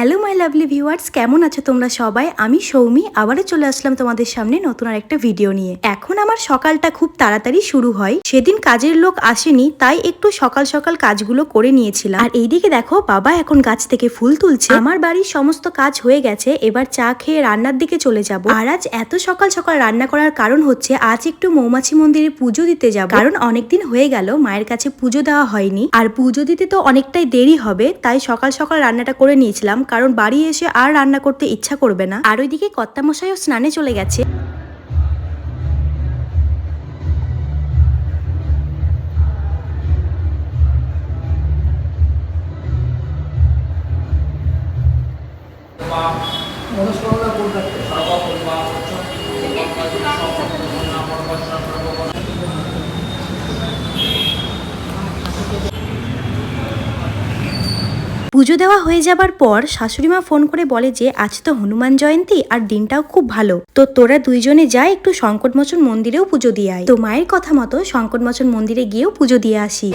Hello my lovely viewers, কেমন আছো তোমরা সবাই? আমি সৌমি আবারও চলে আসলাম তোমাদের সামনে নতুন আর একটা ভিডিও নিয়ে। এখন আমার সকালটা খুব তাড়াতাড়ি শুরু হয়। সেদিন কাজের লোক আসেনি, তাই একটু সকাল সকাল কাজগুলো করে নিয়েছিলাম। আর এইদিকে দেখো, বাবা এখন গাছ থেকে ফুল তুলছে। আমার বাড়ির সমস্ত কাজ হয়ে গেছে, এবার চা খেয়ে রান্নার দিকে চলে যাব। আর আজ এত সকাল সকাল রান্না করার কারণ হচ্ছে আজ একটু মৌমাছি মন্দিরে পুজো দিতে যাব। কারণ অনেকদিন হয়ে গেল মায়ের কাছে পুজো দেওয়া হয়নি, আর পুজো দিতে তো অনেকটাই দেরি হবে, তাই সকাল সকাল রান্নাটা করে নিয়েছিলাম, কারণ বাড়ি এসে আর রান্না করতে ইচ্ছা করবে না। আর ওইদিকে কর্তামশাইও স্নানে চলে গেছে। পুজো দেওয়া হয়ে যাবার পর শাশুড়িমা ফোন করে বলে যে আজ তো হনুমান জয়ন্তী আর দিনটাও খুব ভালো, তো তোরা দুইজনে যা একটু সংকটমোচন মন্দিরেও পুজো দিয়ে আয়। তো মায়ের কথা মতো সংকটমোচন মন্দিরে গিয়েও পুজো দিয়ে আসি।